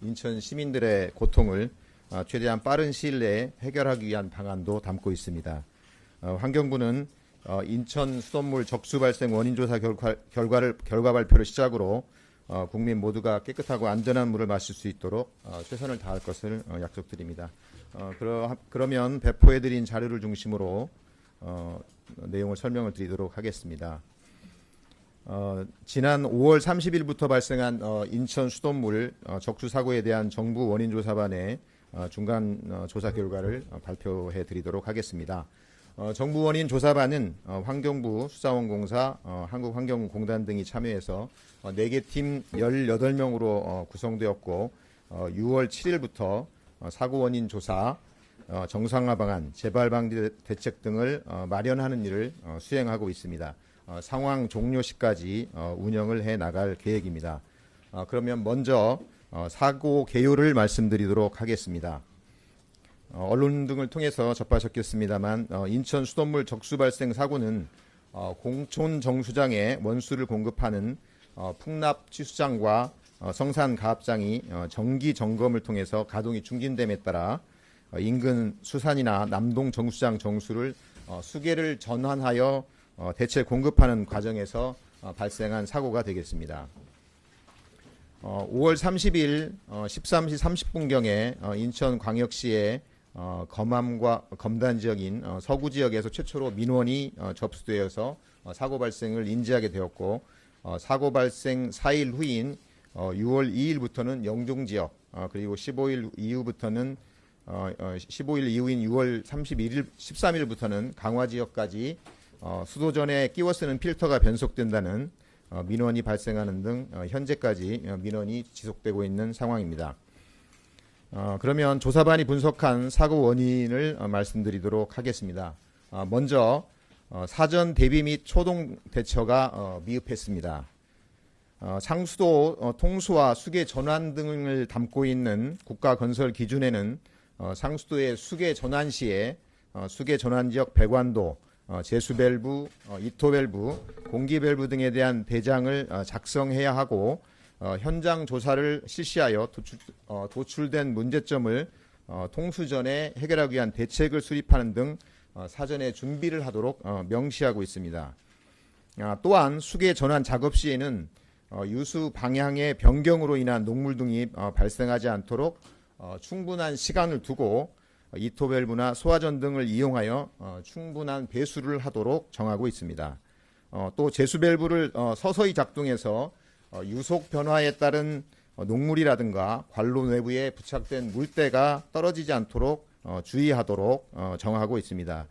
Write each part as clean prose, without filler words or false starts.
인천 시민들의 고통을 최대한 빠른 시일 내에 해결하기 위한 방안도 담고 있습니다. 환경부는 인천 수돗물 적수 발생 원인 조사 결과 발표를 시작으로 국민 모두가 깨끗하고 안전한 물을 마실 수 있도록 최선을 다할 것을 약속드립니다. 그러면 배포해드린 자료를 중심으로 내용을 설명을 드리도록 하겠습니다. 지난 5월 30일부터 발생한 인천 수돗물 적수 사고에 대한 정부 원인 조사반의 중간 조사 결과를 발표해 드리도록 하겠습니다. 정부 원인 조사반은 환경부, 수자원공사, 한국환경공단 등이 참여해서 4개 팀 18명으로 구성되었고 6월 7일부터 사고 원인 조사, 정상화 방안, 재발 방지 대책 등을 마련하는 일을 수행하고 있습니다. 상황 종료 시까지 운영을 해 나갈 계획입니다. 그러면 먼저 사고 개요를 말씀드리도록 하겠습니다. 언론 등을 통해서 접하셨겠습니다만 인천 수돗물 적수 발생 사고는 공촌 정수장에 원수를 공급하는 풍납 취수장과 성산 가압장이 정기 점검을 통해서 가동이 중진됨에 따라 인근 수산이나 남동 정수장 정수를 수계를 전환하여 대체 공급하는 과정에서 발생한 사고가 되겠습니다. 5월 30일 13시 30분경에 인천광역시의 검암과 검단 지역인 서구 지역에서 최초로 민원이 접수되어서 사고 발생을 인지하게 되었고 사고 발생 4일 후인 6월 2일부터는 영종 지역 그리고 15일 이후부터는 15일 이후인 6월 13일부터는 강화 지역까지 수도전에 끼워 쓰는 필터가 변속된다는 민원이 발생하는 등 현재까지 민원이 지속되고 있는 상황입니다. 그러면 조사반이 분석한 사고 원인을 말씀드리도록 하겠습니다. 먼저 사전 대비 및 초동 대처가 미흡했습니다. 상수도 통수와 수계 전환 등을 담고 있는 국가 건설 기준에는 상수도의 수계 전환 시에 수계 전환 지역 배관도, 제수 밸브, 이토 밸브, 공기 밸브 등에 대한 대장을 작성해야 하고 현장 조사를 실시하여 도출된 문제점을 통수 전에 해결하기 위한 대책을 수립하는 등 사전에 준비를 하도록 명시하고 있습니다. 또한 수계 전환 작업 시에는 유수 방향의 변경으로 인한 녹물 등이 발생하지 않도록 충분한 시간을 두고 이토 밸브나 소화전 등을 이용하여 충분한 배수를 하도록 정하고 있습니다. 또 제수 밸브를 서서히 작동해서 유속 변화에 따른 녹물이라든가 관로 내부에 부착된 물때가 떨어지지 않도록 주의하도록 정하고 있습니다.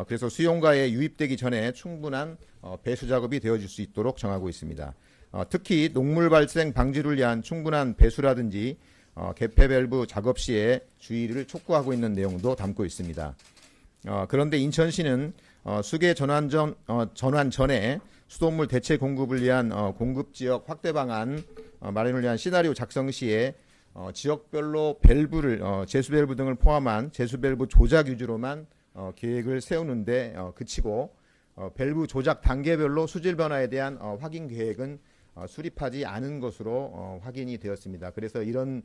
그래서 수용가에 유입되기 전에 충분한 배수 작업이 되어질 수 있도록 정하고 있습니다. 특히 녹물 발생 방지를 위한 충분한 배수라든지 개폐 밸브 작업 시에 주의를 촉구하고 있는 내용도 담고 있습니다. 그런데 인천시는 수계 전환 전에 수돗물 대체 공급을 위한 공급 지역 확대 방안 마련을 위한 시나리오 작성 시에 지역별로 밸브를 제수 밸브 등을 포함한 제수 밸브 조작 위주로만 계획을 세우는데 그치고 밸브 조작 단계별로 수질 변화에 대한 확인 계획은 수립하지 않은 것으로 확인이 되었습니다. 그래서 이런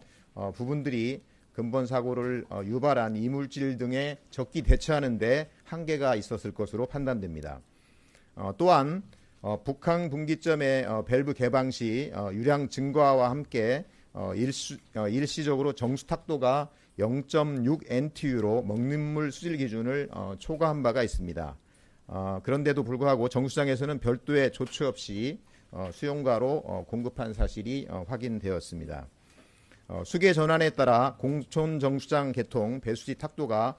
부분들이 근본 사고를 유발한 이물질 등에 적기 대처하는 데 한계가 있었을 것으로 판단됩니다. 또한 북항 분기점의 밸브 개방 시 유량 증가와 함께 일시적으로 정수 탁도가 0.6 NTU로 먹는 물 수질 기준을 초과한 바가 있습니다. 그런데도 불구하고 정수장에서는 별도의 조치 없이 수용가로 공급한 사실이 확인되었습니다. 수계 전환에 따라 공촌 정수장 개통 배수지 탁도가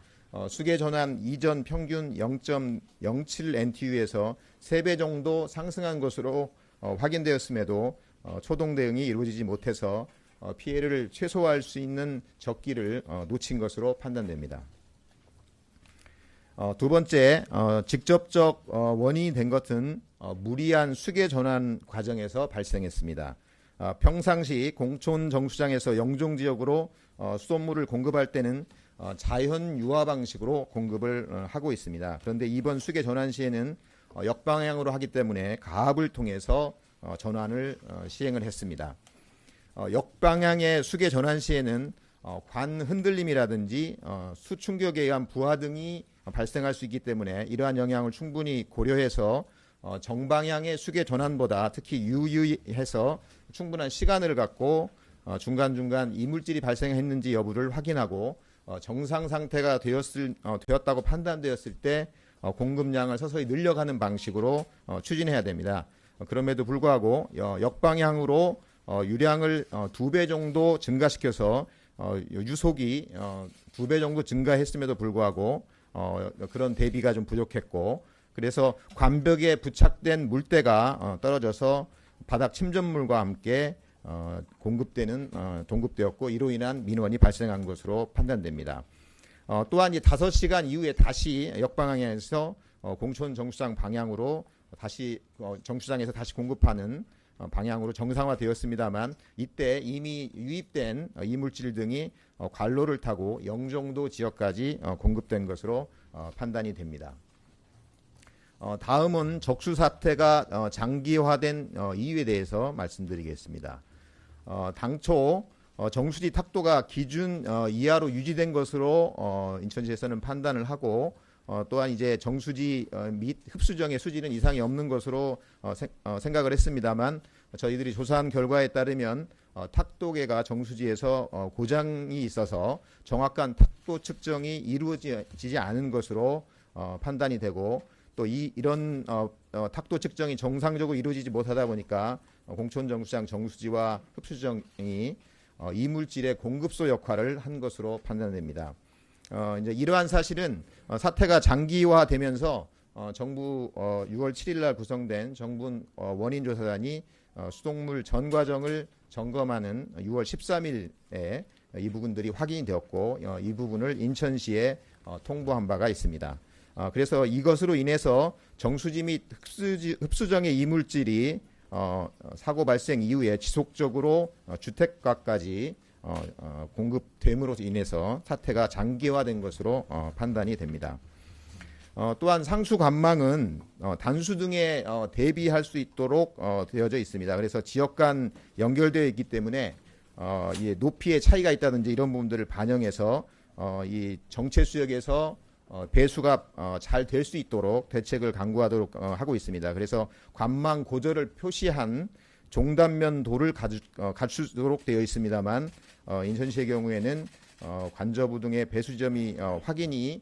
수계 전환 이전 평균 0.07 NTU에서 3배 정도 상승한 것으로 확인되었음에도 초동 대응이 이루어지지 못해서 피해를 최소화할 수 있는 적기를 놓친 것으로 판단됩니다. 두 번째, 직접적 원인이 된 것은 무리한 수계 전환 과정에서 발생했습니다. 평상시 공촌 정수장에서 영종 지역으로 수돗물을 공급할 때는 자연 유화 방식으로 공급을 하고 있습니다. 그런데 이번 수계 전환 시에는 역방향으로 하기 때문에 가압을 통해서 전환을 시행을 했습니다. 역방향의 수계 전환 시에는 관 흔들림이라든지 수충격에 의한 부하 등이 발생할 수 있기 때문에 이러한 영향을 충분히 고려해서 정방향의 수계 전환보다 특히 유의해서 충분한 시간을 갖고 중간중간 이물질이 발생했는지 여부를 확인하고 정상 상태가 되었다고 판단되었을 때 공급량을 서서히 늘려가는 방식으로 추진해야 됩니다. 그럼에도 불구하고 역방향으로 유량을 2배 정도 증가시켜서 유속이 2배 정도 증가했음에도 불구하고 그런 대비가 좀 부족했고, 그래서 관벽에 부착된 물때가 떨어져서 바닥 침전물과 함께 동급되었고 이로 인한 민원이 발생한 것으로 판단됩니다. 또한 이 5시간 이후에 다시 역방향에서 공촌 정수장 방향으로 다시 정수장에서 다시 공급하는 방향으로 정상화되었습니다만 이때 이미 유입된 이물질 등이 관로를 타고 영종도 지역까지 공급된 것으로 판단이 됩니다. 다음은 적수 사태가 장기화된 이유에 대해서 말씀드리겠습니다. 당초 정수지 탁도가 기준 이하로 유지된 것으로 인천시에서는 판단을 하고 또한 이제 정수지 및 흡수정의 수지는 이상이 없는 것으로 생각을 했습니다만 저희들이 조사한 결과에 따르면 탁도계가 정수지에서 고장이 있어서 정확한 탁도 측정이 이루어지지 않은 것으로 판단이 되고 또 이런 탁도 측정이 정상적으로 이루어지지 못하다 보니까 공촌 정수장 정수지와 흡수정이 이물질의 공급소 역할을 한 것으로 판단됩니다. 이제 이러한 사실은 사태가 장기화되면서 정부 6월 7일 날 구성된 정부 원인조사단이 수돗물 전 과정을 점검하는 6월 13일에 이 부분들이 확인이 되었고 이 부분을 인천시에 통보한 바가 있습니다. 그래서 이것으로 인해서 정수지 및 흡수정의 이물질이 사고 발생 이후에 지속적으로 주택가까지 공급됨으로 인해서 사태가 장기화된 것으로 판단이 됩니다. 또한 상수 관망은 단수 등에 대비할 수 있도록 되어져 있습니다. 그래서 지역 간 연결되어 있기 때문에 높이의 차이가 있다든지 이런 부분들을 반영해서 이 정체 수역에서 배수가 잘 될 수 있도록 대책을 강구하도록 하고 있습니다. 그래서 관망 고절을 표시한 종단면 도를 갖추도록 되어 있습니다만 인천시의 경우에는 관저부 등의 배수점이 확인이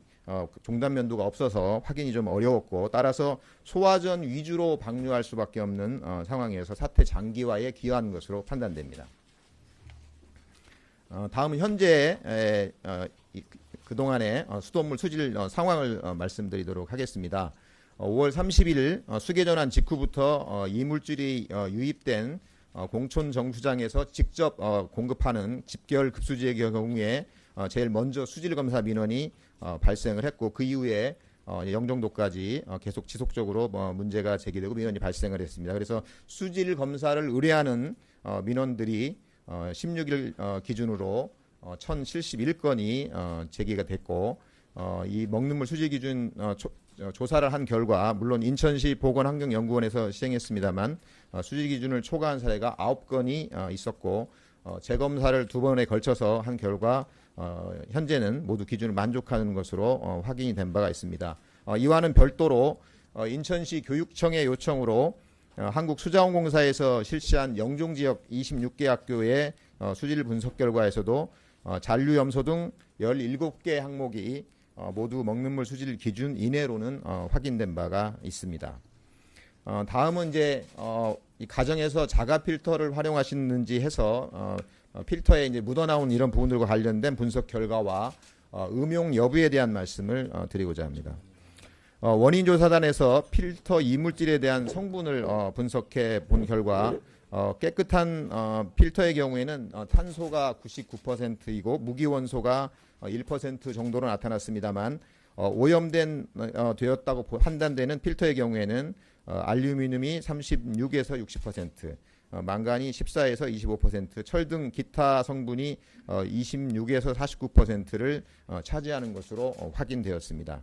종단면도가 없어서 확인이 좀 어려웠고 따라서 소화전 위주로 방류할 수밖에 없는 상황에서 사태 장기화에 기여한 것으로 판단됩니다. 다음은 현재 그동안의 수돗물 수질 상황을 말씀드리도록 하겠습니다. 5월 30일 수계전환 직후부터 이물질이 유입된 공촌 정수장에서 직접 공급하는 집결 급수지의 경우에 제일 먼저 수질 검사 민원이 발생을 했고 그 이후에 영종도까지 계속 지속적으로 문제가 제기되고 민원이 발생을 했습니다. 그래서 수질 검사를 의뢰하는 민원들이 16일 기준으로 1071건이 제기가 됐고 이 먹는 물 수질 기준 조사를 한 결과 물론 인천시 보건환경연구원에서 시행했습니다만 수질 기준을 초과한 사례가 9건이 있었고 재검사를 2번에 걸쳐서 한 결과 현재는 모두 기준을 만족하는 것으로 확인이 된 바가 있습니다. 이와는 별도로 인천시 교육청의 요청으로 한국수자원공사에서 실시한 영종지역 26개 학교의 수질 분석 결과에서도 잔류염소 등 17개 항목이 모두 먹는 물 수질 기준 이내로는 확인된 바가 있습니다. 다음은 이제 이 가정에서 자가 필터를 활용하시는지 해서 필터에 이제 묻어나온 이런 부분들과 관련된 분석 결과와 음용 여부에 대한 말씀을 드리고자 합니다. 원인조사단에서 필터 이물질에 대한 성분을 분석해 본 결과 깨끗한 필터의 경우에는 탄소가 99%이고 무기원소가 1% 정도로 나타났습니다만 오염되었다고 판단되는 필터의 경우에는 알루미늄이 36에서 60%, 망간이 14에서 25%, 철 등 기타 성분이 26에서 49%를 차지하는 것으로 확인되었습니다.